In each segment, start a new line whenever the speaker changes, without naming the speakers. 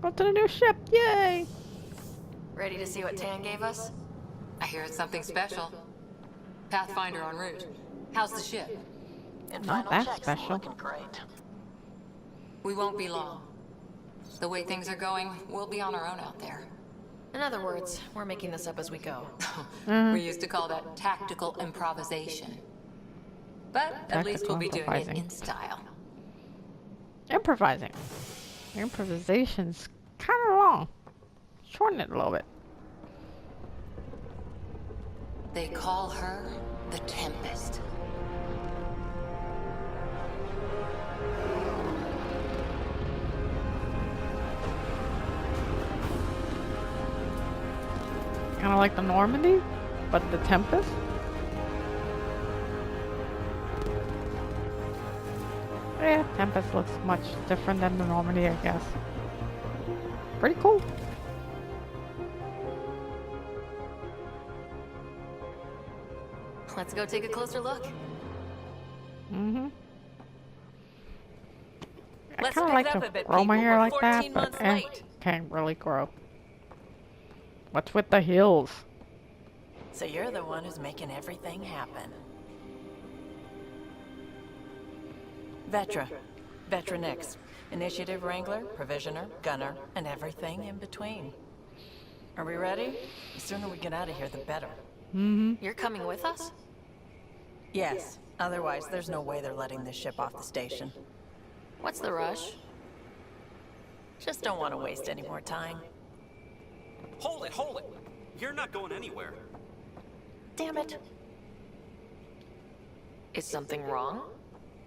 Welcome to the new ship. Yay!
Ready to see what Tan gave us?
I hear it's something special. Pathfinder en route. How's the ship?
And
Not
final
that
checks
special.
looking great.
We won't be long. The way things are going, we'll be on our own out there.
In other words, we're making this up as we go.
We used to call that tactical improvisation. But at least
Tactical
we'll be doing it
improvising.
in style.
Improvising. Improvisation's kind of long. Shorten it a little bit.
They call her the Tempest.
Kind of like the Normandy, but the Tempest. Yeah, Tempest looks much different than the Normandy, I guess. Pretty cool.
Let's go take a closer look.
Mm-hmm. I
Let's
kind of
pick
like
it up
to
a bit,
grow my
people.
hair
We're
like that,
14
but
months late.
can't really grow. What's with the heels?
So you're the one who's making everything happen. Vetra. Vetra Nix. Initiative Wrangler, Provisioner, Gunner, and everything in between. Are we ready? The sooner we get out of here, the better.
Mm-hmm.
You're coming with us?
Yes. Otherwise, there's no way they're letting this ship off the station.
What's the rush?
Just don't want to waste any more time.
Hold it, hold it! You're not going anywhere.
Damn it. Is something wrong?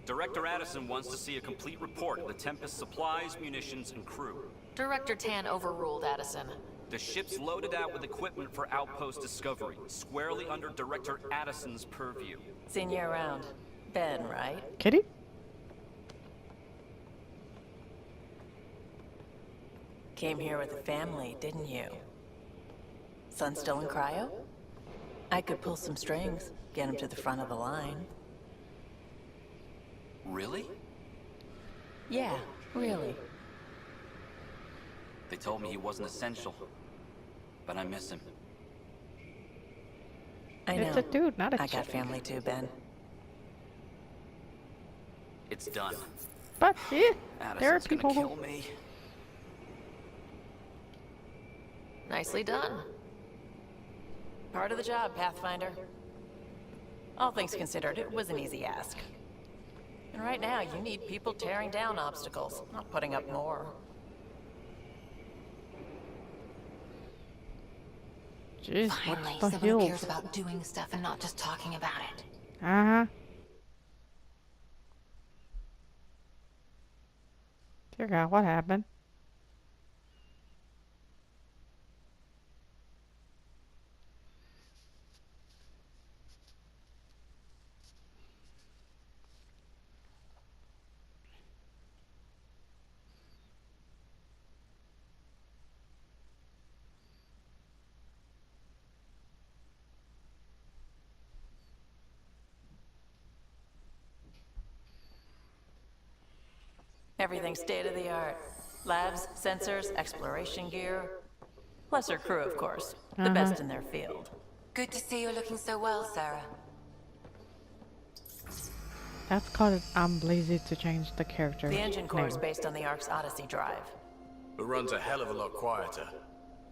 Director Addison wants to see a complete report of the Tempest supplies, munitions, and crew.
Director Tan overruled Addison.
The ship's loaded out with equipment for outpost discovery, squarely under Director Addison's purview.
Seen you around. Ben, right?
Kitty?
Came here with a family, didn't you? Son still in cryo? I could pull some strings, get him to the front of the line.
Really?
Yeah, really.
They told me he wasn't essential, but I miss him.
I know.
It's a dude, not a
I
chick.
got family too, Ben.
It's done.
But yeah, there are
Addison's
people
gonna
who...
kill me.
Nicely done.
Part of the job, Pathfinder. All things considered, it was an easy ask. And right now, you need people tearing down obstacles, not putting up more.
Jeez,
Finally,
what's the
someone who
heels?
cares about doing stuff and not just talking about it.
Uh-huh. Dear God, what happened?
Everything's state-of-the-art. Labs, sensors, exploration gear. Plus her crew, of course. The best in their field.
Good to see you looking so well, Sarah.
That's called I'm lazy to change the character
The engine core is
name.
based on the Ark's Odyssey drive.
It runs a hell of a lot quieter.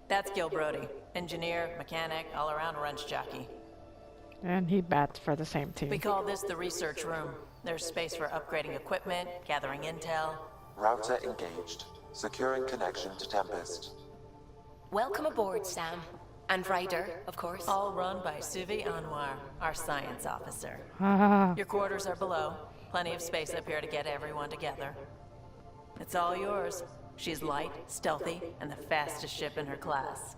That's Gil Brody. Engineer, mechanic, all-around wrench jockey.
And he bats for the same team.
We call this the research room. There's space for upgrading equipment, gathering intel.
Router engaged. Securing connection to Tempest.
Welcome aboard, Sam. And Ryder, of course.
All run by Suvi Anwar, our science officer.
Ah,
Your quarters are below. Plenty of space up here to get everyone together. It's all yours. She's light, stealthy, and the fastest ship in her class.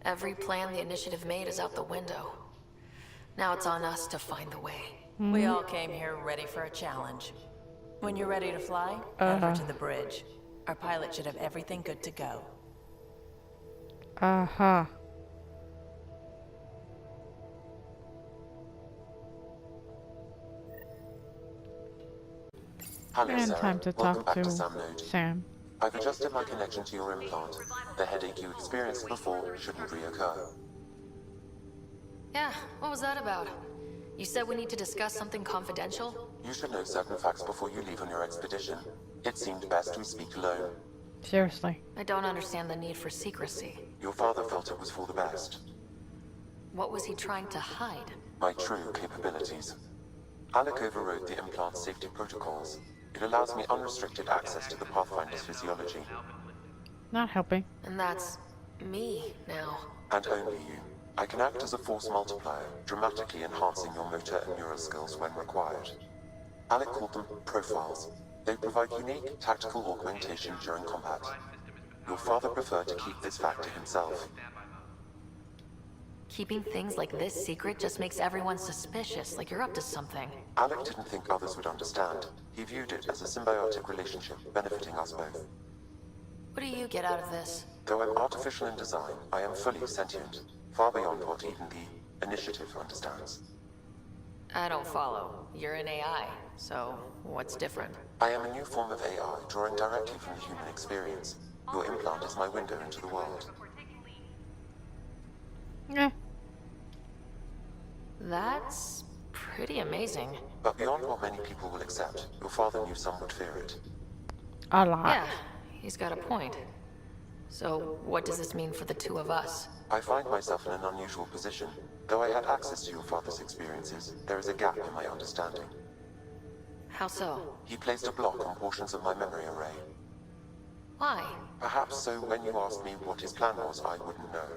Every plan the initiative made is out the window. Now it's on us to find the way.
We all came here ready for a challenge. When you're ready to fly, head over to the bridge. Our pilot should have everything good to go.
uh-huh.
Hello,
And
Sarah.
time to
Welcome
talk
back
to
to Sam Node.
Sam.
I've adjusted my connection to your implant. The headache you experienced before shouldn't reoccur.
Yeah, what was that about? You said we need to discuss something confidential?
You should know certain facts before you leave on your expedition. It seemed best we speak alone.
Seriously.
I don't understand the need for secrecy.
Your father felt it was for the best.
What was he trying to hide?
My true capabilities. Alec overrode the implant's safety protocols. It allows me unrestricted access to the Pathfinder's physiology.
Not helping.
And that's me now.
And only you. I can act as a force multiplier, dramatically enhancing your motor and neural skills when required. Alec called them profiles. They provide unique tactical augmentation during combat. Your father preferred to keep this fact to himself.
Keeping things like this secret just makes everyone suspicious, like you're up to something.
Alec didn't think others would understand. He viewed it as a symbiotic relationship benefiting us both.
What do you get out of this?
Though I'm artificial in design, I am fully sentient, far beyond what even the Initiative understands.
I don't follow. You're an AI, so what's different?
I am a new form of AI, drawing directly from the human experience. Your implant is my window into the world.
Yeah.
That's pretty amazing.
But beyond what many people will accept, your father knew some would fear it.
A lot.
Yeah, he's got a point. So what does this mean for the two of us?
I find myself in an unusual position. Though I had access to your father's experiences, there is a gap in my understanding.
How so?
He placed a block on portions of my memory array.
Why?
Perhaps so when you asked me what his plan was, I wouldn't know.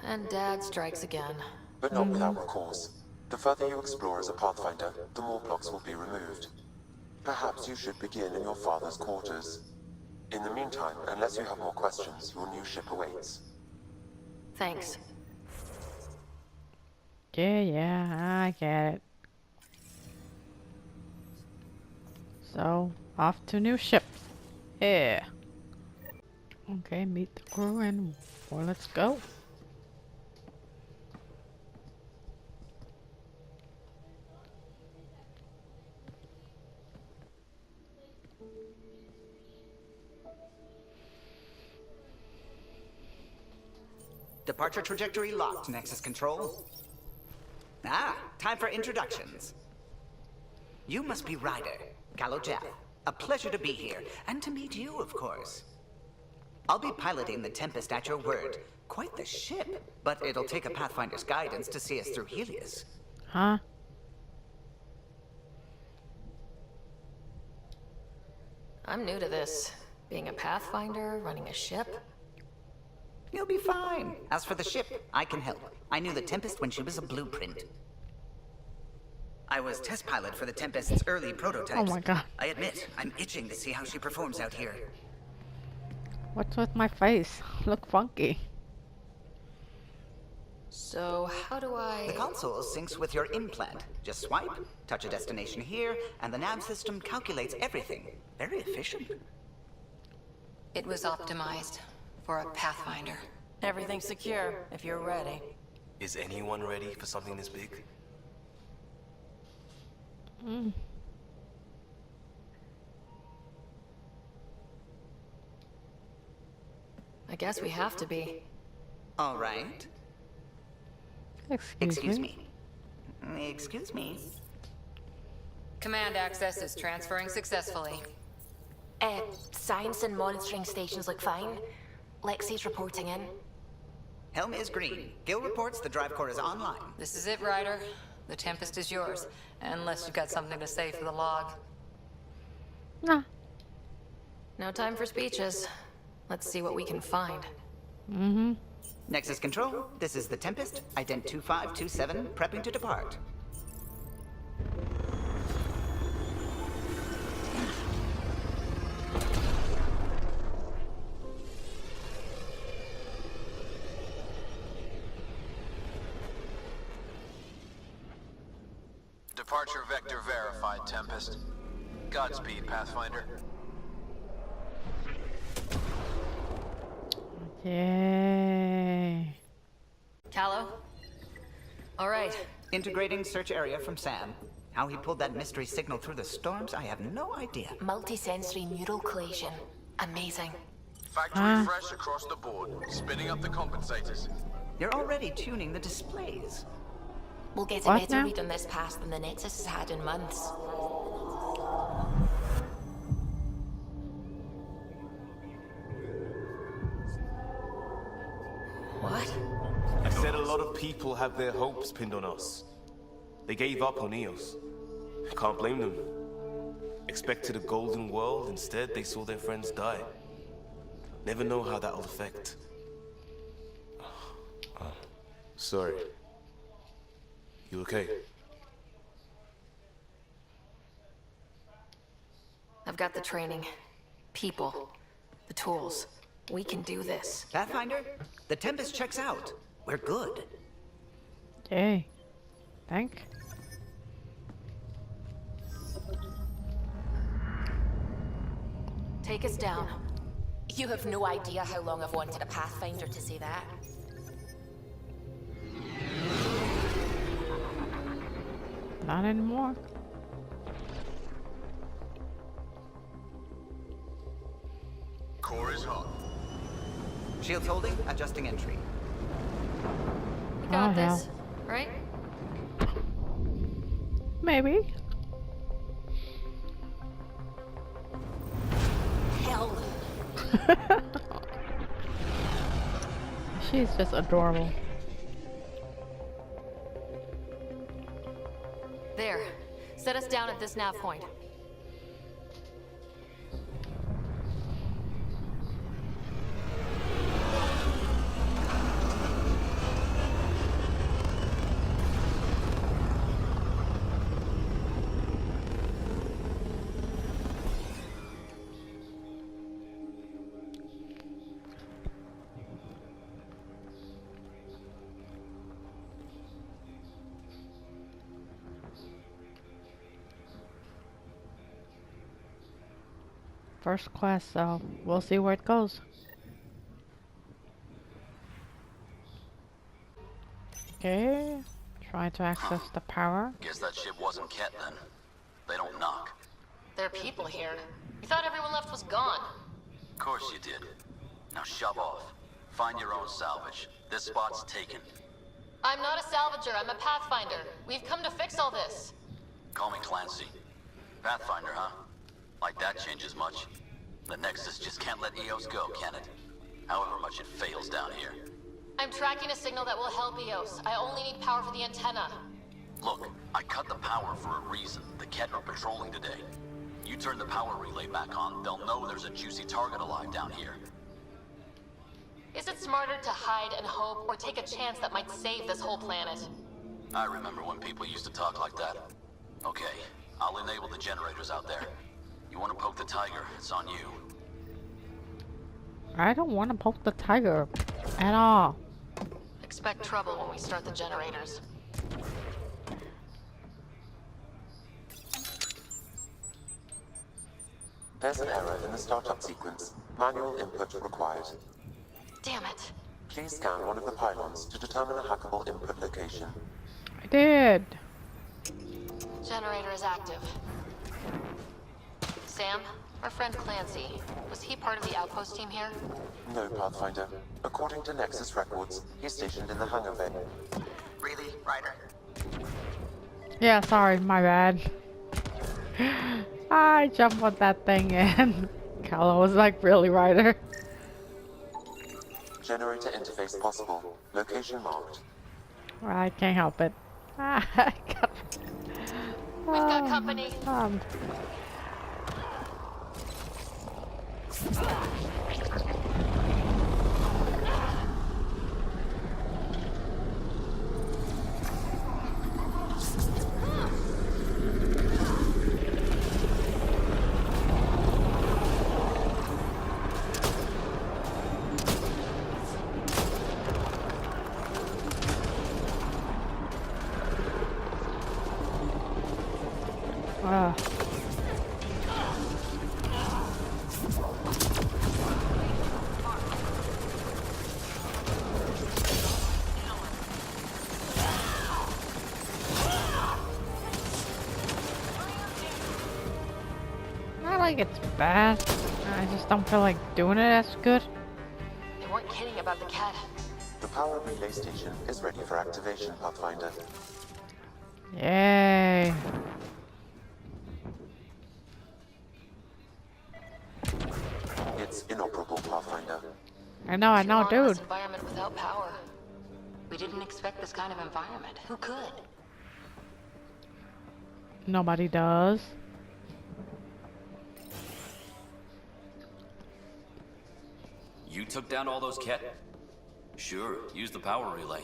And Dad strikes again.
But not without recourse. The further you explore as a Pathfinder, the more blocks will be removed. Perhaps you should begin in your father's quarters. In the meantime, unless you have more questions, your new ship awaits.
Thanks.
Yeah, I get it. So, off to new ship. Yeah. Okay, meet the crew and well, let's go.
Departure trajectory locked, Nexus Control. Ah, time for introductions. You must be Ryder, Callow Jeff. A pleasure to be here, and to meet you, of course. I'll be piloting the Tempest at your word. Quite the ship, but it'll take a Pathfinder's guidance to see us through Helios.
Huh?
I'm new to this. Being a Pathfinder, running a ship.
You'll be fine. As for the ship, I can help. I knew the Tempest when she was a blueprint. I was test pilot for the Tempest's early prototypes.
Oh my god.
I admit, I'm itching to see how she performs out here.
What's with my face? Look funky.
So, how do I...
The console syncs with your implant. Just swipe, touch a destination here, and the nav system calculates everything. Very efficient.
It was optimized for a Pathfinder.
Everything's secure, if you're ready.
Is anyone ready for something this big?
I guess we have to be.
All right.
Excuse me.
Excuse me.
Command access is transferring successfully.
Science and monitoring stations look fine. Lexi's reporting in.
Helm is green. Gil reports the drive core is online.
This is it, Ryder. The Tempest is yours, unless you've got something to say for the log.
Nah.
No time for speeches. Let's see what we can find.
Nexus Control, this is the Tempest, ident 2527, prepping to depart.
Departure vector verified, Tempest. Godspeed, Pathfinder.
Yay.
Callow? All right.
Integrating search area from Sam. How he pulled that mystery signal through the storms, I have no idea.
Multi-sensory neural collation. Amazing.
Factory fresh across the board. Spinning up the compensators.
You're already tuning the displays.
We'll get a
What
better
now?
read on this pass than the Nexus has had in months. What?
I said a lot of people have their hopes pinned on us. They gave up on Eos. Can't blame them. Expected a golden world, instead they saw their friends die. Never know how that'll affect. Sorry. You okay?
I've got the training, people, the tools. We can do this.
Pathfinder, the Tempest checks out. We're good.
Yay. Thank.
Take us down. You have no idea how long I've wanted a Pathfinder to say that.
Not anymore.
Core is hot.
Shields holding, adjusting entry.
You got
Oh,
this,
hell.
right?
Maybe.
Hell.
She's just adorable.
There. Set us down at this nav point.
First class, so we'll see where it goes. Okay. Trying to access the power.
Guess that ship wasn't Ket then. They don't knock.
There are people here. We thought everyone left was gone.
Of course you did. Now shove off. Find your own salvage. This spot's taken.
I'm not a salvager, I'm a Pathfinder. We've come to fix all this.
Call me Clancy. Pathfinder, huh? Like that changes much. The Nexus just can't let Eos go, can it? However much it fails down here.
I'm tracking a signal that will help Eos. I only need power for the antenna.
Look, I cut the power for a reason. The Ket are patrolling today. You turn the power relay back on, they'll know there's a juicy target alive down here.
Is it smarter to hide and hope, or take a chance that might save this whole planet?
I remember when people used to talk like that. Okay, I'll enable the generators out there. You want to poke the tiger, it's on you.
I don't want to poke the tiger at all.
Expect trouble when we start the generators.
There's an error in the startup sequence. Manual input required.
Damn it.
Please scan one of the pylons to determine a hackable input location.
I did.
Generator is active. Sam, our friend Clancy, was he part of the outpost team here?
No, Pathfinder. According to Nexus records, he's stationed in the hangar bay.
Really, Ryder?
Yeah, sorry, my bad. I jumped on that thing and Carla was like, really, Ryder?
Generator interface possible. Location marked.
I can't help it.
We've got company.
like it's bad. I just don't feel like doing it as good.
They weren't kidding about the cat.
The power relay station is ready for activation, Pathfinder.
Yay.
It's inoperable, Pathfinder.
I know,
This
dude.
environment without power.
We didn't expect this kind of environment. Who could?
Nobody does.
You took down all those cat? Sure, use the power relay.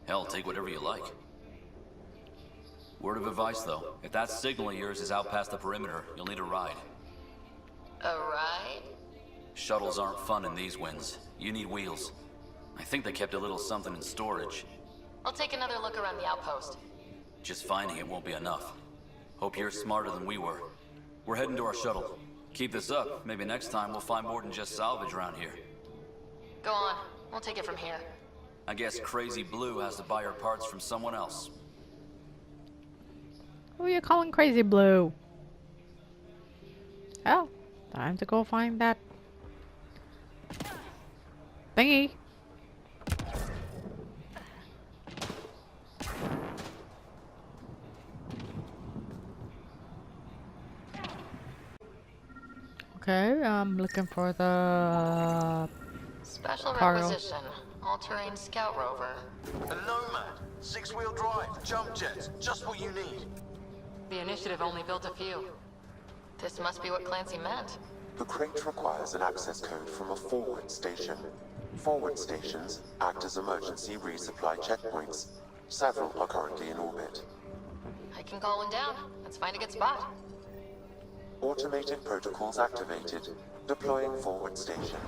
Hell, take whatever you like. Word of advice, though. If that signal of yours is out past the perimeter, you'll need a ride.
A ride?
Shuttles aren't fun in these winds. You need wheels. I think they kept a little something in storage.
I'll take another look around the outpost.
Just finding it won't be enough. Hope you're smarter than we were. We're heading to our shuttle. Keep this up. Maybe next time we'll find more than just salvage around here.
Go on. We'll take it from here.
I guess Crazy Blue has to buy her parts from someone else.
Who are you calling Crazy Blue? Oh, time to go find that thingy. Okay, I'm looking for the
Special
Carl.
requisition. All-terrain scout rover.
A Nomad, 6-wheel drive, jump jets, just what you need.
The initiative only built a few.
This must be what Clancy meant.
The crate requires an access code from a forward station. Forward stations act as emergency resupply checkpoints. Several are currently in orbit.
I can call one down. Let's find a good spot.
Automated protocols activated. Deploying forward station.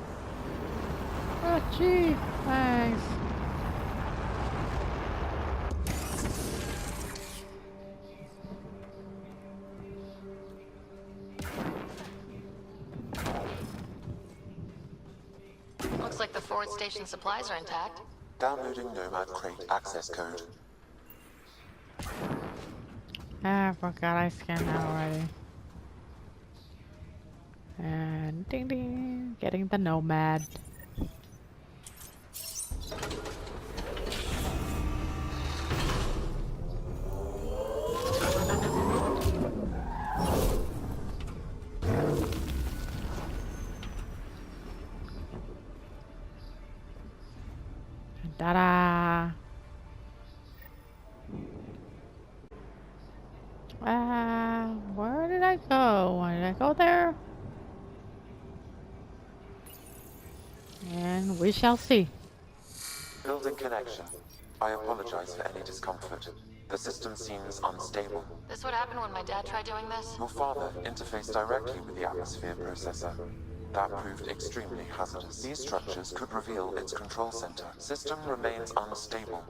Oh, gee, thanks.
Looks like the forward station supplies are intact.
Downloading Nomad crate access code.
Ah, I forgot I scanned that already. And ding ding, getting the Nomad. Ta-da! Where did I go? Why did I go there? And we shall see.
Building connection. I apologize for any discomfort. The system seems unstable.
This would happen when my dad tried doing this?
Your father interfaced directly with the atmosphere processor. That proved extremely hazardous. These structures could reveal its control center. System remains unstable.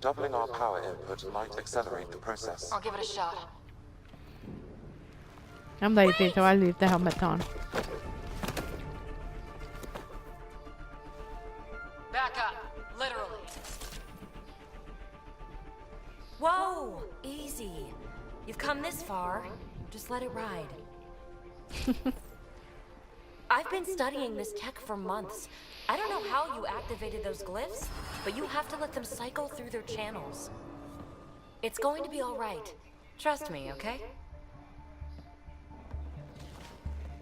Doubling our power input might accelerate the process.
I'll give it a shot.
I'm lazy, so I leave the helmet on.
Back up, literally.
Whoa! Easy. You've come this far. Just let it ride. I've been studying this tech for months. I don't know how you activated those glyphs, but you have to let them cycle through their channels. It's going to be all right. Trust me, okay?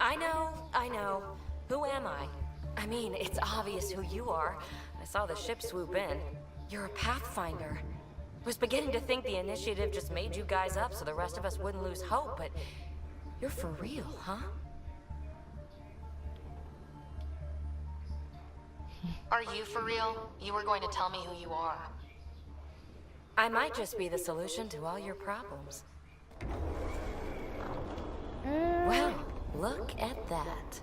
I know. Who am I? I mean, it's obvious who you are. I saw the ship swoop in. You're a Pathfinder. Was beginning to think the initiative just made you guys up so the rest of us wouldn't lose hope, but you're for real, huh?
Are you for real? You were going to tell me who you are.
I might just be the solution to all your problems. Well, look at that.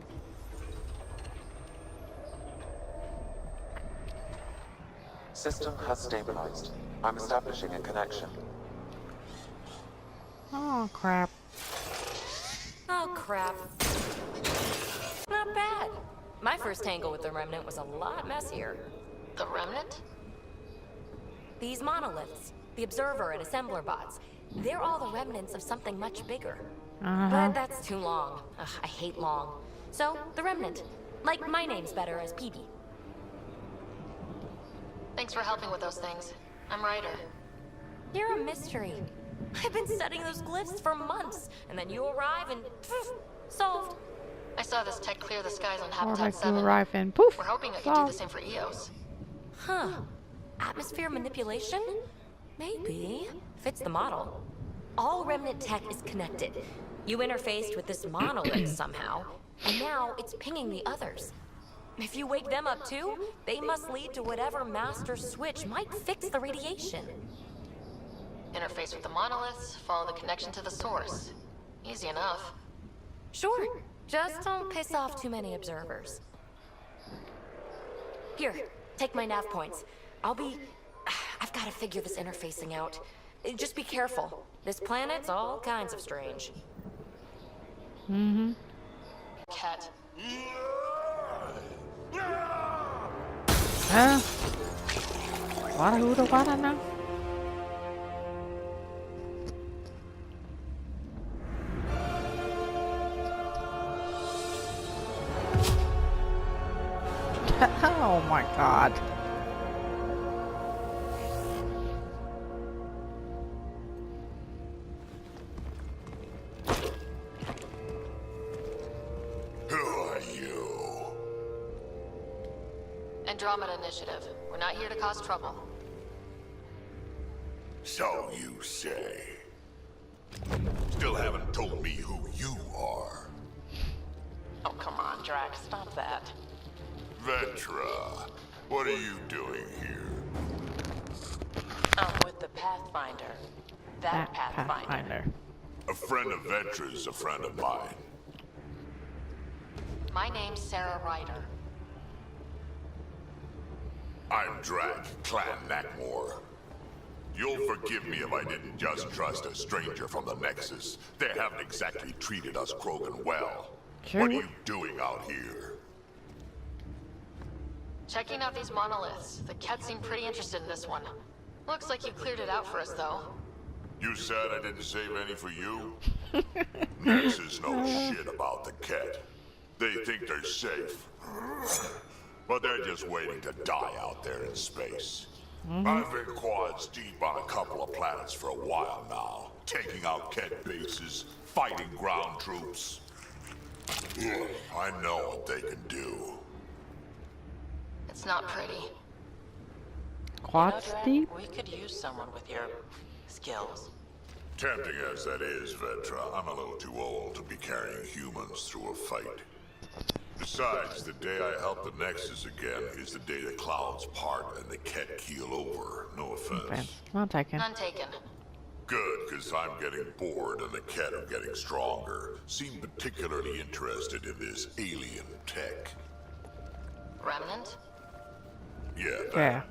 System has stabilized. I'm establishing a connection.
Oh, crap.
Oh, crap. Not bad. My first tangle with the Remnant was a lot messier.
The Remnant?
These monoliths, the Observer and Assembler bots, they're all the remnants of something much bigger. But that's too long. Ugh, I hate long. So, the Remnant. Like, my name's better as PB.
Thanks for helping with those things. I'm Ryder.
You're a mystery. I've been studying those glyphs for months, and then you arrive and poof, solved.
I saw this tech clear the skies on
Or
Habitat
like
7.
you arrive and poof.
We're hoping it can do the same for EOS.
Huh. Atmosphere manipulation? Maybe. Fits the model. All Remnant tech is connected. You interfaced with this monolith somehow, and now it's pinging the others. If you wake them up too, they must lead to whatever master switch might fix the radiation.
Interface with the monoliths, follow the connection to the source. Easy enough.
Sure. Just don't piss off too many observers. Here, take my nav points. I've got to figure this interfacing out. Just be careful. This planet's all kinds of strange.
Cat.
Wada now? Oh my god.
Who are you?
Andromeda Initiative. We're not here to cause trouble.
So you say. Still haven't told me who you are.
Oh, come on, Drax, stop that.
Vetra, what are you doing here?
I'm with the Pathfinder. That Pathfinder.
A friend of Vetra's a friend of mine.
My name's Sarah Ryder.
I'm Drac, Clan Nakmor. You'll forgive me if I didn't just trust a stranger from the Nexus. They haven't exactly treated us Krogan well.
Sure.
What are you doing out here?
Checking out these monoliths. The Ket seem pretty interested in this one. Looks like you cleared it out for us, though.
You said I didn't save any for you? Nexus knows shit about the Ket. They think they're safe. But they're just waiting to die out there in space. I've been quads deep on a couple of planets for a while now. Taking out Ket bases, fighting ground troops. I know what they can do.
It's not pretty.
Quads deep?
We could use someone with your skills.
Tempting as that is, Vetra, I'm a little too old to be carrying humans through a fight. Besides, the day I help the Nexus again is the day the clouds part and the Ket keel over. No offense.
None taken.
None taken.
Good, because I'm getting bored and the Ket are getting stronger. Seem particularly interested in this alien tech.
Remnant?
Yeah, that.
Yeah.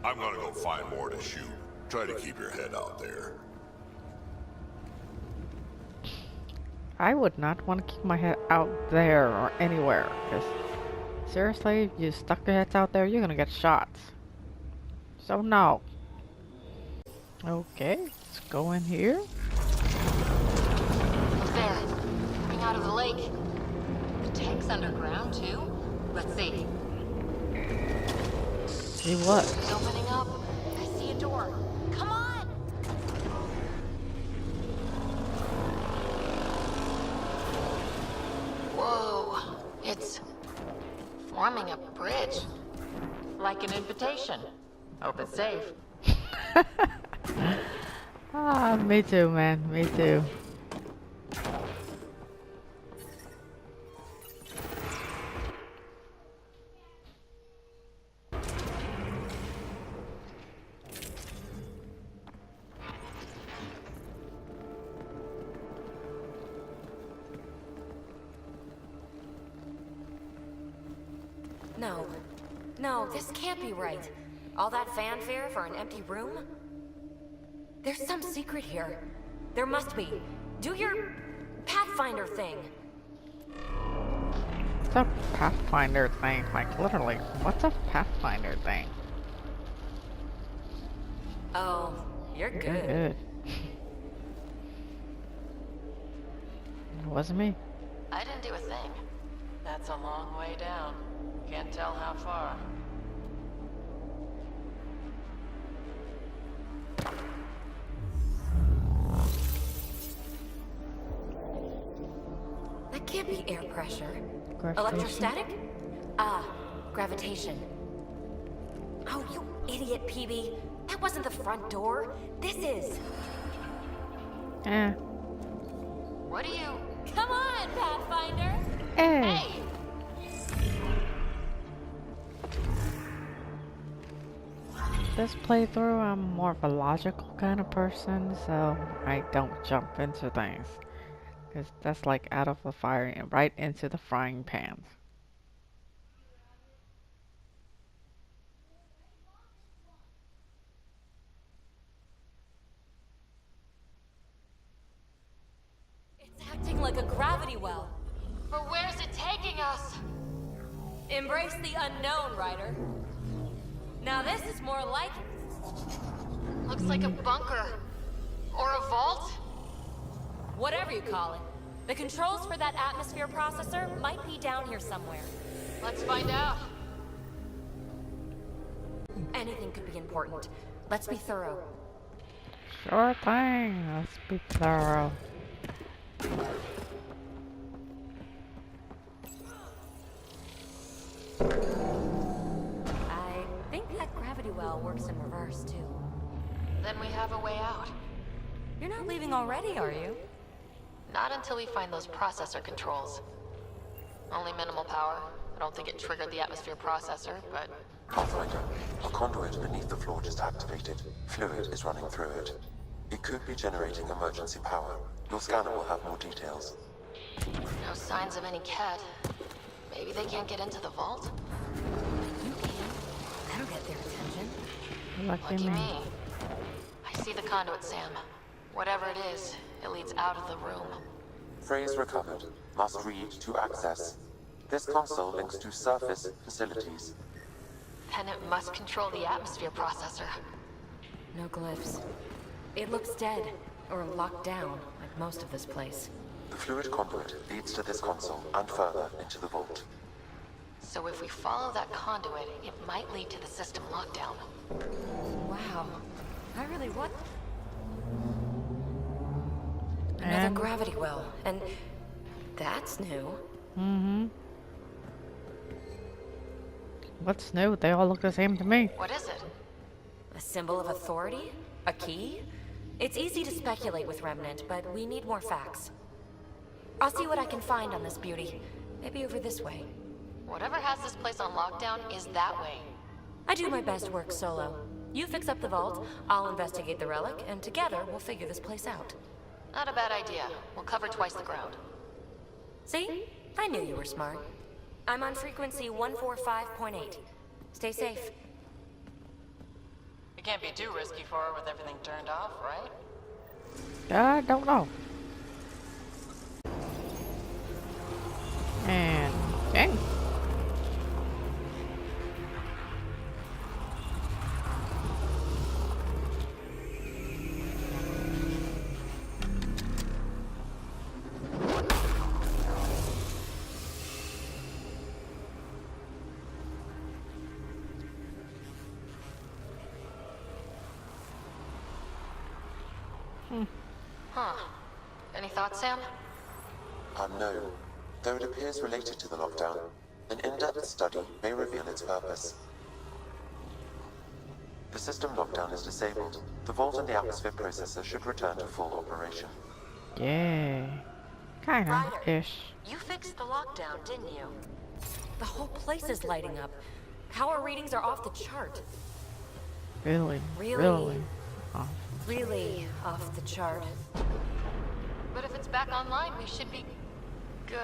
I'm gonna go find more to shoot. Try to keep your head out there.
I would not want to keep my head out there or anywhere. Because seriously, if you stuck your heads out there, you're gonna get shots. So no. Okay, let's go in here.
Look there. Coming out of the lake.
The tank's underground, too? Let's see.
See what?
It's opening up. I see a door. Come on! Whoa. It's forming a bridge.
Like an invitation. Hope it's safe.
Ah, me too, man. Me too.
No, this can't be right. All that fanfare for an empty room? There's some secret here. There must be. Do your Pathfinder thing.
What's a Pathfinder thing? Like, literally, what's a Pathfinder thing?
Oh, you're
You're
good.
good. wasn't me.
I didn't do a thing.
That's a long way down. Can't tell how far.
That can't be air pressure.
Gravitation?
Electrostatic? Ah, gravitation. Oh, you idiot, PB. That wasn't the front door. This is.
Eh.
What do you...
Come on, Pathfinder.
Hey.
Hey!
This playthrough, I'm more of a logical kind of person, so I don't jump into things. Because that's like out of the fire and right into the frying pan.
It's acting like a gravity well.
But where's it taking us?
Embrace the unknown, Ryder. Now this is more like
Looks like a bunker. Or a vault?
whatever you call it. The controls for that atmosphere processor might be down here somewhere.
Let's find out.
Anything could be important. Let's be thorough.
Sure thing. Let's be thorough.
I think that gravity well works in reverse, too.
Then we have a way out.
You're not leaving already, are you?
Not until we find those processor controls. Only minimal power. I don't think it triggered the atmosphere processor, but...
Pathfinder, a conduit beneath the floor just activated. Fluid is running through it. It could be generating emergency power. Your scanner will have more details.
No signs of any cat. Maybe they can't get into the vault?
You can. That'll get their attention.
Lucky me.
me. I see the conduit, Sam. Whatever it is, it leads out of the room.
Phrase recovered. Must read to access. This console links to surface facilities.
Then it must control the atmosphere processor.
No glyphs. It looks dead, or locked down, like most of this place.
The fluid conduit leads to this console and further into the vault.
So if we follow that conduit, it might lead to the system lockdown.
Wow. I really what? Another
And-
gravity well, and that's new.
Mm-hmm. What's new? They all look the same to me.
What is it?
A symbol of authority? A key? It's easy to speculate with Remnant, but we need more facts. I'll see what I can find on this beauty. Maybe over this way.
Whatever has this place on lockdown is that way.
I do my best work solo. You fix up the vault, I'll investigate the relic, and together we'll figure this place out.
Not a bad idea. We'll cover twice the ground.
See? I knew you were smart. I'm on frequency 145.8. Stay safe.
It can't be too risky for her with everything turned off, right?
I don't know. And dang.
Huh. Any thoughts, Sam?
Unknown. Though it appears related to the lockdown, an in-depth study may reveal its purpose. The system lockdown is disabled. The vault and the atmosphere processor should return to full operation.
Yeah. Kinda
Ryder,
ish.
you fixed the lockdown, didn't you? The whole place is lighting up. Power readings are off the chart.
Really?
Really?
Oh.
Really off the chart.
But if it's back online, we should be... good...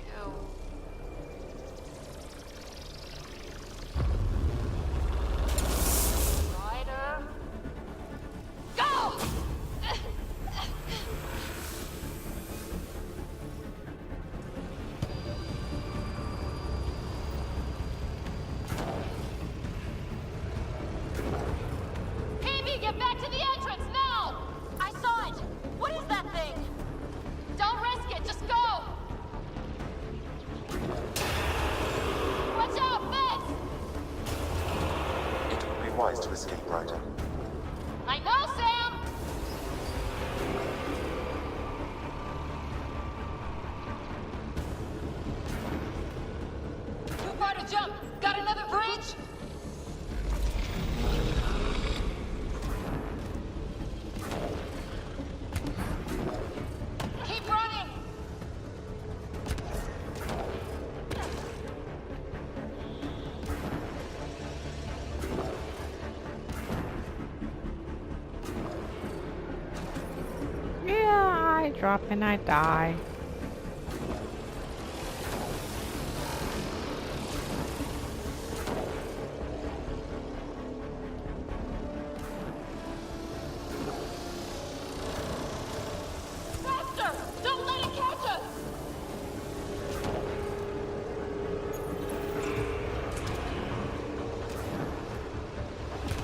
too. Ryder? Go! Amy, get back to the entrance now! I saw it! What is that thing? Don't
wise to escape, Ryder.
I know, Sam! Too far to jump! Got another bridge? Keep running!
Yeah, I drop and I die.
Faster! Don't let it catch us!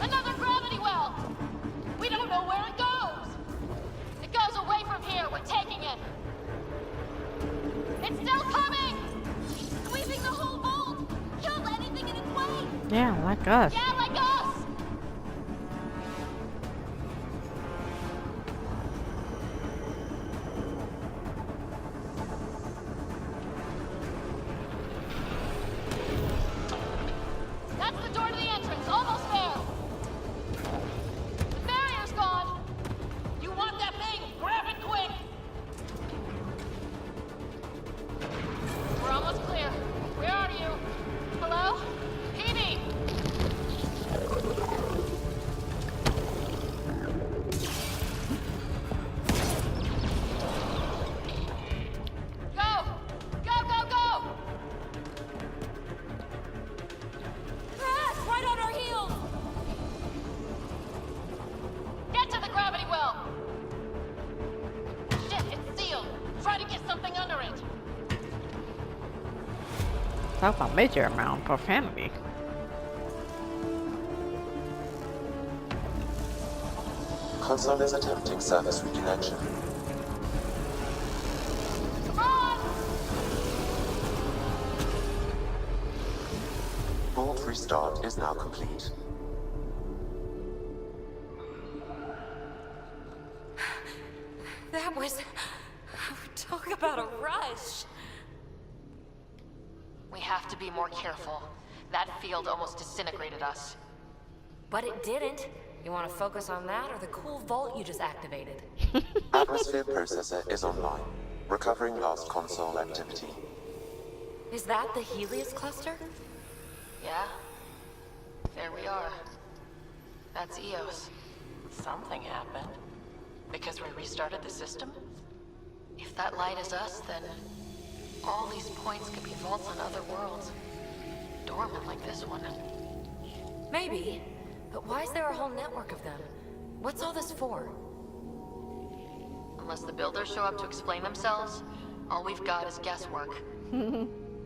Another gravity well! We don't know where it goes! It goes away from here. We're taking it. It's still coming! Sweeping the whole vault! Kill anything in its way!
Yeah, like us.
Yeah, like us! That's the door to the entrance. Almost there. The barrier's gone. You want that thing? Grab it quick! We're almost clear. Where are you? Hello? PD! Go! Go, go, go! Right on our heels! Get to the gravity well! Shit, it's sealed! Try to get something under it!
That's a major amount of profanity.
Console is attempting service reconnection.
Run!
Vault restart is now complete.
That was... Talk about a rush.
We have to be more careful. That field almost disintegrated us.
But it didn't. You want to focus on that or the cool vault you just activated?
Atmosphere processor is online. Recovering last console activity.
Is that the Helios cluster?
Yeah? There we are. That's Eos.
Something happened. Because we restarted the system?
If that light is us, then all these points could be vaults on other worlds. Dormant like this one.
Maybe. But why is there a whole network of them? What's all this for?
Unless the builders show up to explain themselves, all we've got is guesswork.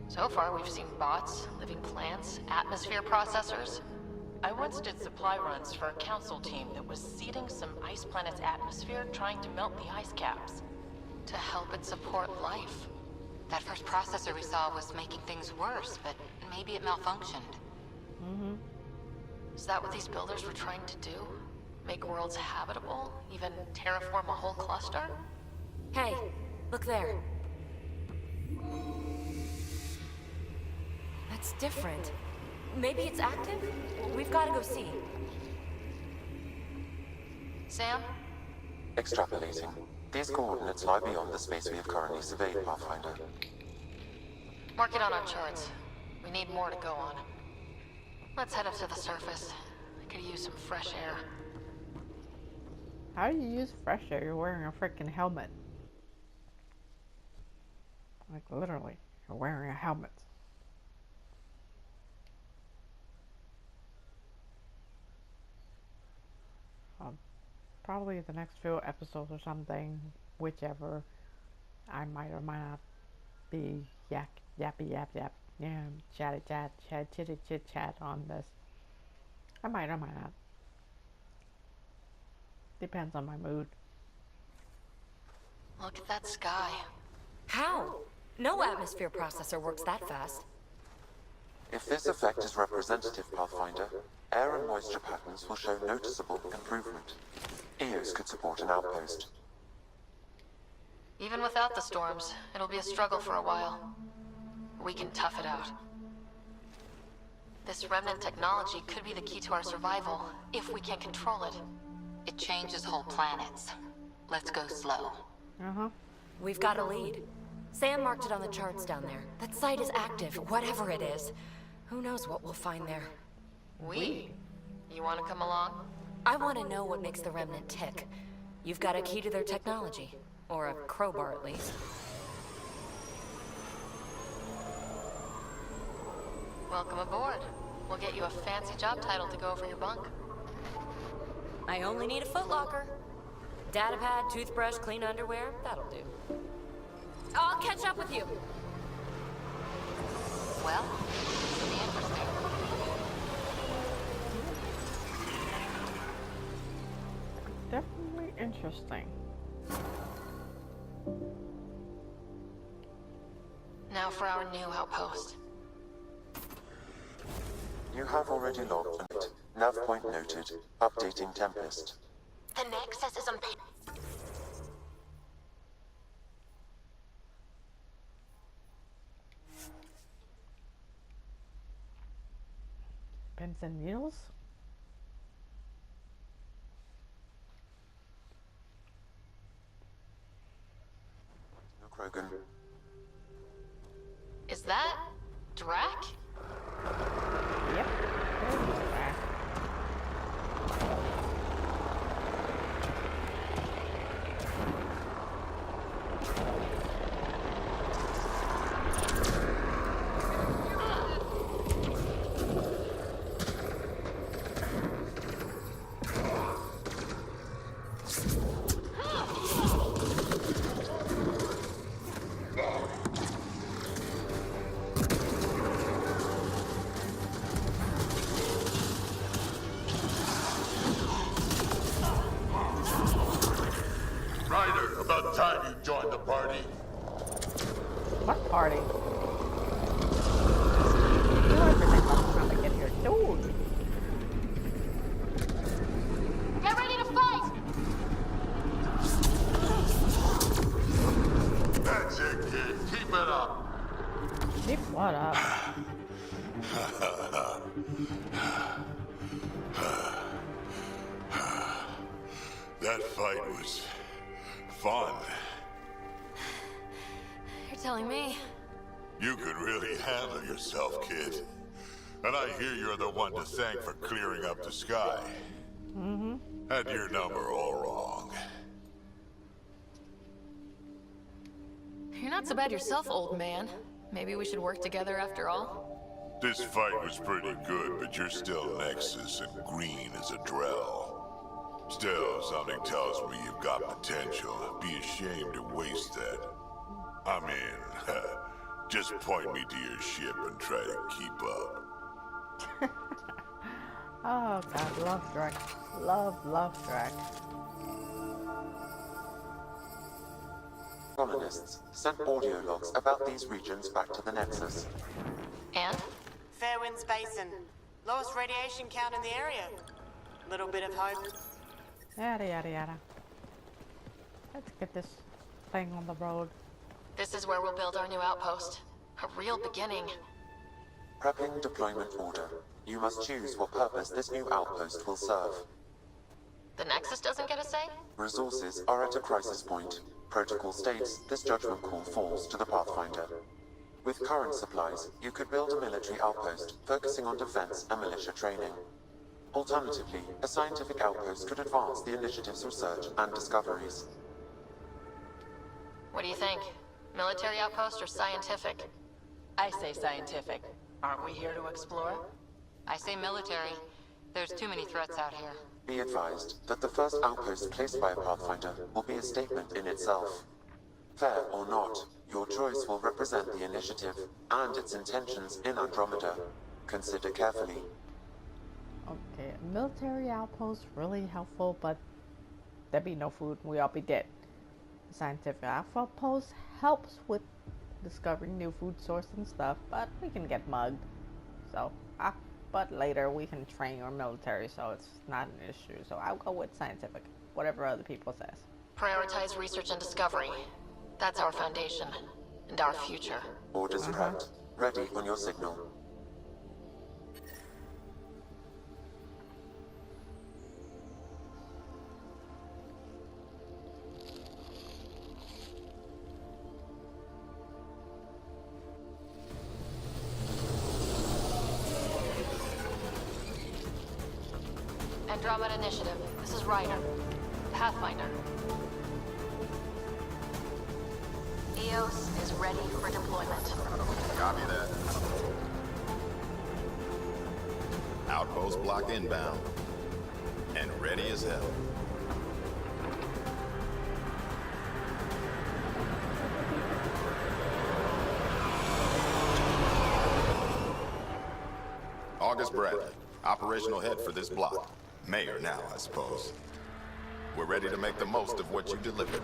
So far, we've seen bots, living plants, atmosphere processors.
I once did supply runs for a council team that was seeding some ice planet's atmosphere, trying to melt the ice caps.
To help it support life.
That first processor we saw was making things worse, but maybe it malfunctioned.
Is that what these builders were trying to do? Make worlds habitable? Even terraform a whole cluster?
Hey, look there. That's different. Maybe it's active? We've got to go see.
Sam?
Extrapolating. These coordinates lie beyond the space we have currently surveyed, Pathfinder.
Mark it on our charts. We need more to go on. Let's head up to the surface. I could use some fresh air.
How do you use fresh air? You're wearing a freaking helmet. Like literally, you're wearing a helmet. Probably the next few episodes or something, whichever, I might or might not be yappy yap, yeah, chatty chat, chitty chit chat on this. I might or might not. Depends on my mood.
Look at that sky.
How? No atmosphere processor works that fast.
If this effect is representative, Pathfinder, air and moisture patterns will show noticeable improvement. Eos could support an outpost.
Even without the storms, it'll be a struggle for a while. We can tough it out. This remnant technology could be the key to our survival, if we can control it.
It changes whole planets. Let's go slow.
We've got a lead. Sam marked it on the charts down there. That site is active, whatever it is. Who knows what we'll find there?
We? You want to come along?
I want to know what makes the Remnant tick. You've got a key to their technology. Or a crowbar, at least.
Welcome aboard. We'll get you a fancy job title to go over your bunk.
I only need a footlocker. Data pad, toothbrush, clean underwear, that'll do. I'll catch up with you.
Well, it'll be interesting.
Definitely interesting.
Now for our new outpost.
You have already logged a note. Nav point noted. Updating Tempest.
The Nexus is on
Pins and needles?
Krogan.
Is that Drac?
Yep. There's Drac.
Ryder, about time you joined the party.
What party? You know everything about the time to get here. Dude!
Get ready to fight!
That's it, kid. Keep it up.
Keep what up?
That fight was fun.
You're telling me.
You could really handle yourself, kid. And I hear you're the one to thank for clearing up the sky. Had your number all wrong.
You're not so bad yourself, old man. Maybe we should work together after all?
This fight was pretty good, but you're still Nexus and green as a Drell. Still, something tells me you've got potential. Be ashamed to waste that. I mean, just point me to your ship and try to keep up.
Oh god, love Drac. Love Drac.
Colonists sent audio logs about these regions back to the Nexus.
And?
Fairwinds Basin. Lowest radiation count in the area. Little bit of hope.
Yada yada yada. Let's get this thing on the road.
This is where we'll build our new outpost. A real beginning.
Prepping deployment order. You must choose what purpose this new outpost will serve.
The Nexus doesn't get a say?
Resources are at a crisis point. Protocol states this judgment call falls to the Pathfinder. With current supplies, you could build a military outpost focusing on defense and militia training. Alternatively, a scientific outpost could advance the initiative's research and discoveries.
What do you think? Military outpost or scientific?
I say scientific. Aren't we here to explore?
I say military. There's too many threats out here.
Be advised that the first outpost placed by a Pathfinder will be a statement in itself. Fair or not, your choice will represent the initiative and its intentions in Andromeda. Consider carefully.
Okay, military outpost really helpful, but there'd be no food. We all be dead. Scientific outpost helps with discovering new food source and stuff, but we can get mugged. So, but later we can train your military, so it's not an issue. So I'll go with scientific, whatever other people says.
Prioritize research and discovery. That's our foundation. And our future.
Orders prepped. Ready on your signal.
Andromeda Initiative. This is Ryder. Pathfinder. EOS is ready for deployment.
Copy that. Outpost block inbound. And ready as hell. August Bradley, operational head for this block. Mayor now, I suppose. We're ready to make the most of what you delivered.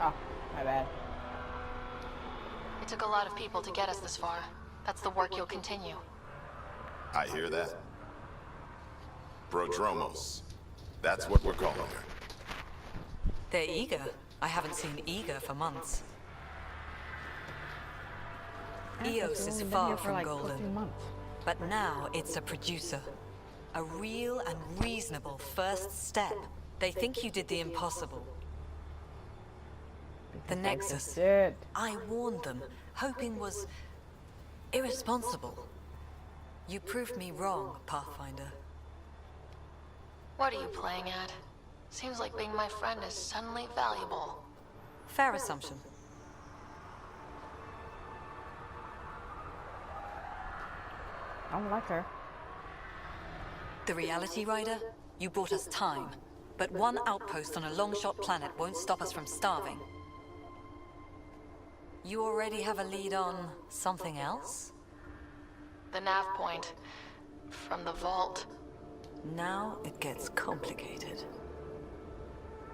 Oh, my bad.
It took a lot of people to get us this far. That's the work you'll continue.
I hear that. Prodromos. That's what we're calling her.
They're eager. I haven't seen eager for months. EOS is far from golden, but now it's a producer. A real and reasonable first step. They think you did the impossible. The Nexus. I warned them, hoping was irresponsible. You proved me wrong, Pathfinder.
What are you playing at? Seems like being my friend is suddenly valuable.
Fair assumption.
I don't like her.
The reality, Ryder? You brought us time. But one outpost on a long-shot planet won't stop us from starving. You already have a lead on something else?
The nav point. From the vault.
Now it gets complicated.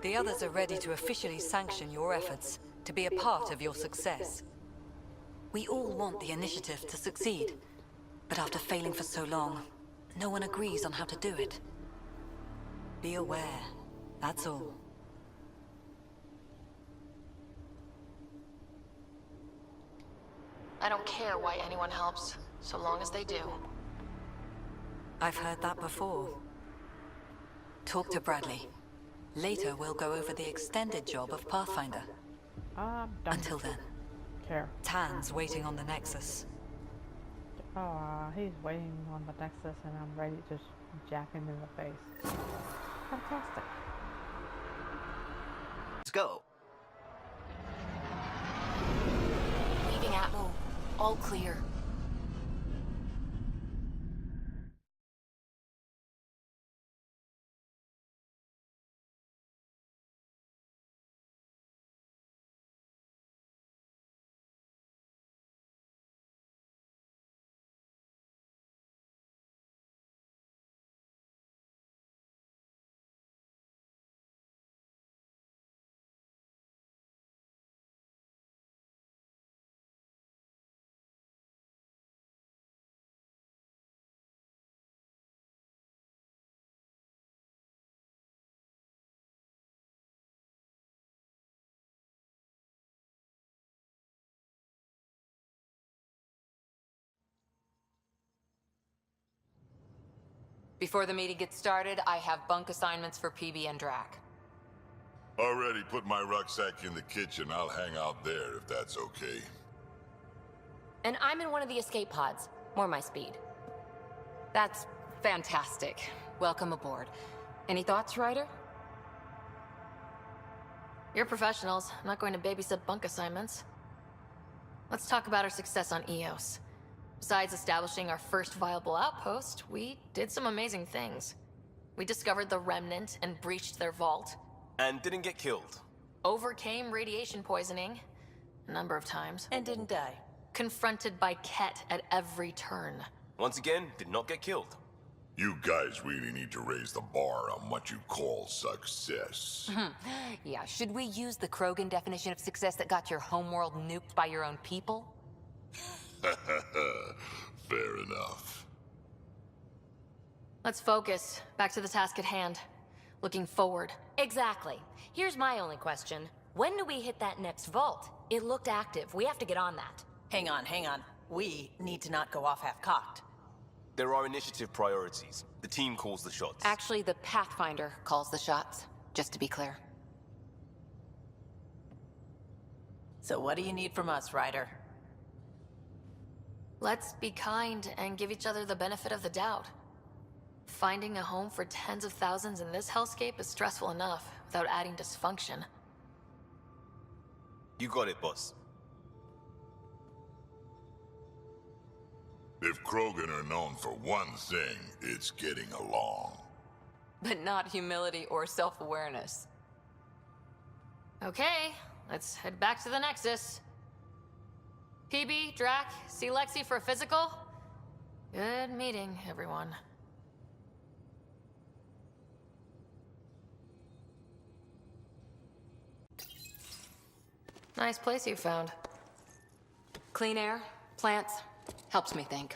The others are ready to officially sanction your efforts, to be a part of your success. We all want the initiative to succeed. But after failing for so long, no one agrees on how to do it. Be aware, that's all.
I don't care why anyone helps, so long as they do.
I've heard that before. Talk to Bradley. Later, we'll go over the extended job of Pathfinder. Until then, Tan's waiting on the Nexus.
Oh, he's waiting on the Nexus and I'm ready to just jack him in the face. Fantastic.
Let's go.
Leaving Atmo. All clear.
Before the meeting gets started, I have bunk assignments for PB and Drac.
Already put my rucksack in the kitchen. I'll hang out there if that's okay.
And I'm in one of the escape pods. More my speed.
That's fantastic. Welcome aboard. Any thoughts, Ryder? You're professionals. I'm not going to babysit bunk assignments. Let's talk about our success on EOS. Besides establishing our first viable outpost, we did some amazing things. We discovered the Remnant and breached their vault.
And didn't get killed.
Overcame radiation poisoning a number of times.
And didn't die.
Confronted by Ket at every turn.
Once again, did not get killed.
You guys really need to raise the bar on what you call success.
Yeah, should we use the Krogan definition of success that got your homeworld nuked by your own people?
Fair enough.
Let's focus. Back to the task at hand. Looking forward.
Exactly. Here's my only question. When do we hit that next vault? It looked active. We have to get on that.
Hang on, hang on. We need to not go off half-cocked.
There are initiative priorities. The team calls the shots.
Actually, the Pathfinder calls the shots, just to be clear.
So what do you need from us, Ryder?
Let's be kind and give each other the benefit of the doubt. Finding a home for tens of thousands in this hellscape is stressful enough without adding dysfunction.
You got it, boss.
If Krogan are known for one thing, it's getting along.
But not humility or self-awareness.
Okay, let's head back to the Nexus. PB, Drac, see Lexi for a physical? Good meeting, everyone. Nice place you found.
Clean air, plants, helps me think.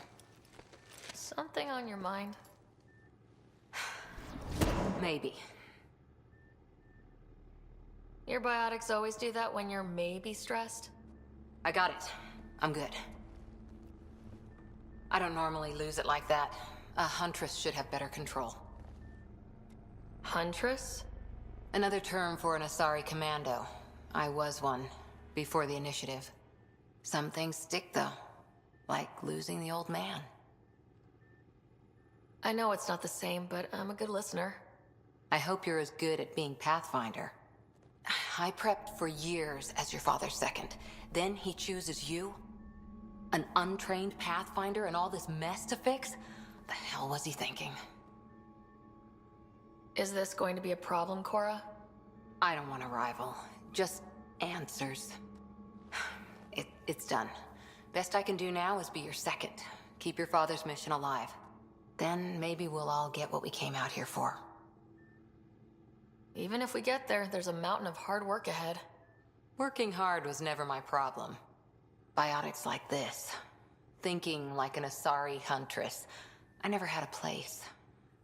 Something on your mind?
Maybe.
Your biotics always do that when you're maybe stressed?
I got it. I'm good. I don't normally lose it like that. A huntress should have better control.
Huntress?
Another term for an Asari commando. I was one, before the initiative. Some things stick, though. Like losing the old man.
I know it's not the same, but I'm a good listener.
I hope you're as good at being Pathfinder. I prepped for years as your father's second. Then he chooses you? An untrained Pathfinder and all this mess to fix? The hell was he thinking?
Is this going to be a problem, Cora?
I don't want a rival. Just answers. It's done. Best I can do now is be your second. Keep your father's mission alive. Then maybe we'll all get what we came out here for.
Even if we get there, there's a mountain of hard work ahead.
Working hard was never my problem. Biotics like this. Thinking like an Asari huntress. I never had a place.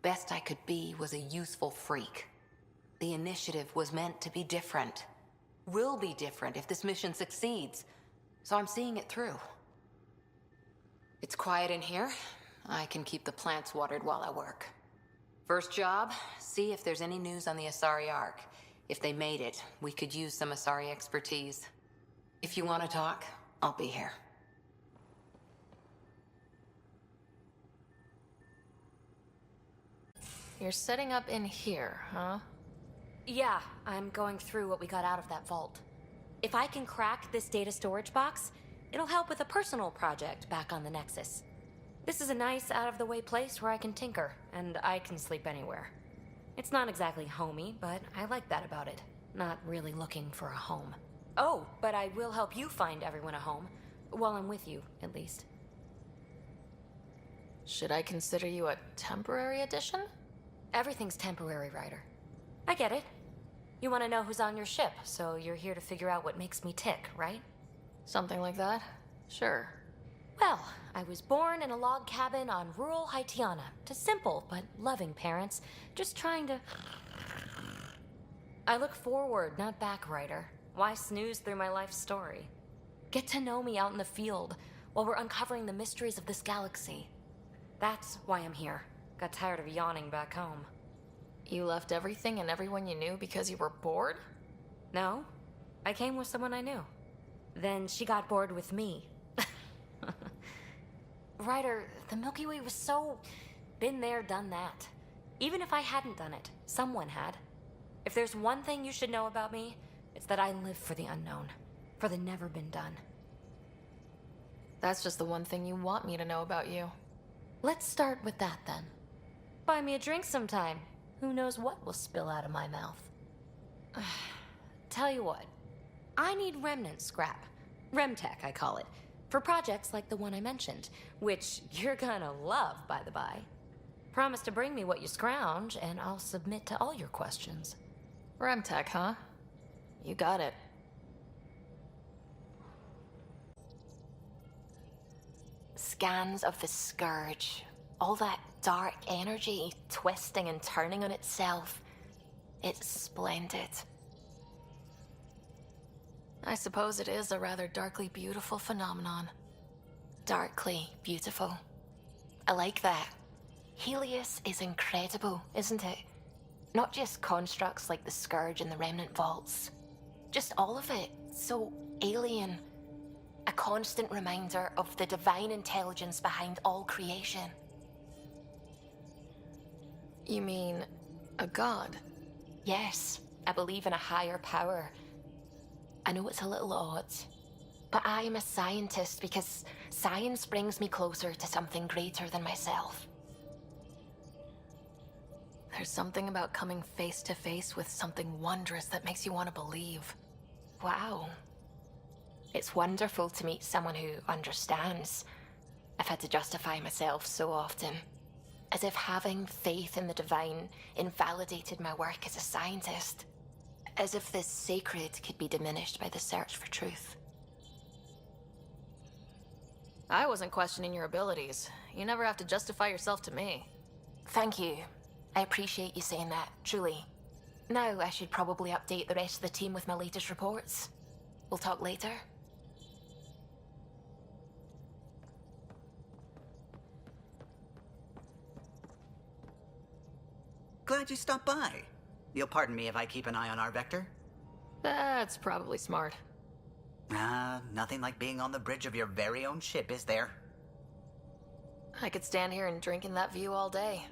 Best I could be was a useful freak. The initiative was meant to be different. Will be different if this mission succeeds. So I'm seeing it through. It's quiet in here. I can keep the plants watered while I work. First job, see if there's any news on the Asari Ark. If they made it, we could use some Asari expertise. If you want to talk, I'll be here.
You're setting up in here, huh?
Yeah, I'm going through what we got out of that vault. If I can crack this data storage box, it'll help with a personal project back on the Nexus. This is a nice, out-of-the-way place where I can tinker, and I can sleep anywhere. It's not exactly homey, but I like that about it. Not really looking for a home. Oh, but I will help you find everyone a home. While I'm with you, at least.
Should I consider you a temporary addition?
Everything's temporary, Ryder. I get it. You want to know who's on your ship, so you're here to figure out what makes me tick, right?
Something like that? Sure.
Well, I was born in a log cabin on rural Haitiana to simple but loving parents, just trying to... I look forward, not back, Ryder. Why snooze through my life story? Get to know me out in the field while we're uncovering the mysteries of this galaxy. That's why I'm here. Got tired of yawning back home.
You left everything and everyone you knew because you were bored?
No, I came with someone I knew. Then she got bored with me. Ryder, the Milky Way was so... been there, done that. Even if I hadn't done it, someone had. If there's one thing you should know about me, it's that I live for the unknown. For the never been done.
That's just the one thing you want me to know about you.
Let's start with that then. Buy me a drink sometime. Who knows what will spill out of my mouth. Tell you what, I need remnant scrap. Remtech, I call it. For projects like the one I mentioned, which you're gonna love, by the by. Promise to bring me what you scrounge, and I'll submit to all your questions.
Remtech, huh? You got it. Scans of the Scourge. All that dark energy twisting and turning on itself. It's splendid. I suppose it is a rather darkly beautiful phenomenon. Darkly beautiful. I like that. Helios is incredible, isn't it? Not just constructs like the Scourge and the Remnant Vaults. Just all of it. So alien. A constant reminder of the divine intelligence behind all creation. You mean a god? Yes, I believe in a higher power. I know it's a little odd, but I am a scientist because science brings me closer to something greater than myself. There's something about coming face to face with something wondrous that makes you want to believe. Wow. It's wonderful to meet someone who understands. I've had to justify myself so often. As if having faith in the divine invalidated my work as a scientist. As if the sacred could be diminished by the search for truth. I wasn't questioning your abilities. You never have to justify yourself to me. Thank you. I appreciate you saying that, truly. Now I should probably update the rest of the team with my latest reports. We'll talk later.
Glad you stopped by. You'll pardon me if I keep an eye on our vector?
That's probably smart.
Nothing like being on the bridge of your very own ship, is there?
I could stand here and drink in that view all day.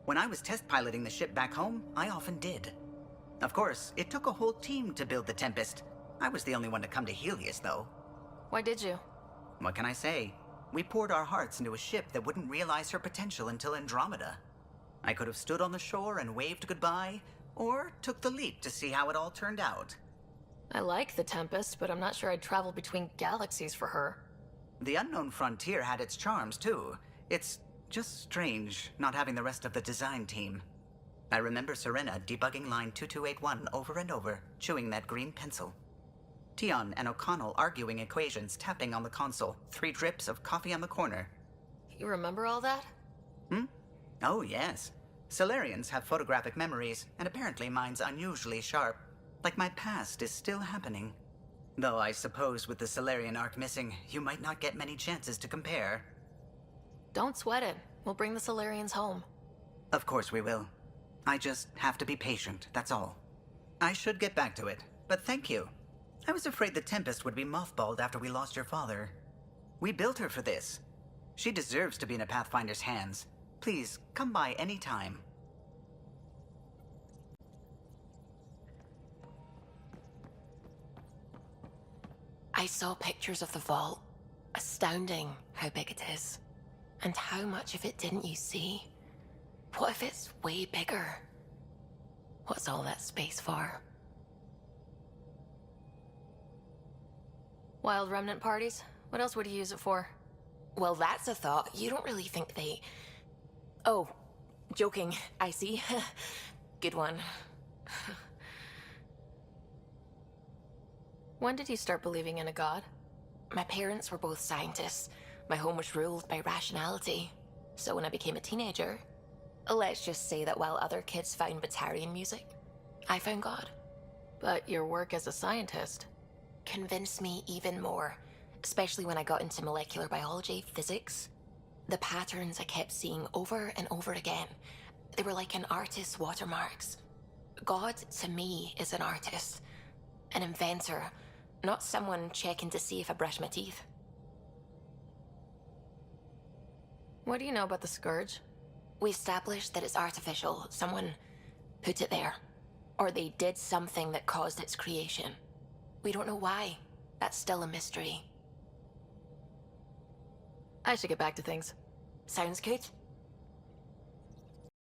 When I was test piloting the ship back home, I often did. Of course, it took a whole team to build the Tempest. I was the only one to come to Helios, though.
Why did you?
What can I say? We poured our hearts into a ship that wouldn't realize her potential until Andromeda. I could have stood on the shore and waved goodbye, or took the leap to see how it all turned out.
I like the Tempest, but I'm not sure I'd travel between galaxies for her.
The unknown frontier had its charms, too. It's just strange not having the rest of the design team. I remember Serena debugging line 2281 over and over, chewing that green pencil. Tion and O'Connell arguing equations, tapping on the console, 3 drips of coffee on the corner.
You remember all that?
Oh, yes. Solarians have photographic memories, and apparently mine's unusually sharp. Like my past is still happening. Though I suppose with the Solarian arc missing, you might not get many chances to compare.
Don't sweat it. We'll bring the Solarians home.
Of course we will. I just have to be patient, that's all. I should get back to it, but thank you. I was afraid the Tempest would be mothballed after we lost your father. We built her for this. She deserves to be in a Pathfinder's hands. Please, come by any time.
I saw pictures of the vault. Astounding how big it is. And how much of it didn't you see? What if it's way bigger? What's all that space for? Wild remnant parties? What else would you use it for? Well, that's a thought. You don't really think they... Oh, joking. I see. Good one. When did you start believing in a god? My parents were both scientists. My home was ruled by rationality. So when I became a teenager, let's just say that while other kids found Batarian music, I found God. But your work as a scientist convinced me even more, especially when I got into molecular biology, physics. The patterns I kept seeing over and over again, they were like an artist's watermarks. God, to me, is an artist, an inventor, not someone checking to see if I brush my teeth. What do you know about the Scourge? We established that it's artificial. Someone put it there. Or they did something that caused its creation. We don't know why. That's still a mystery. I should get back to things. Sounds good.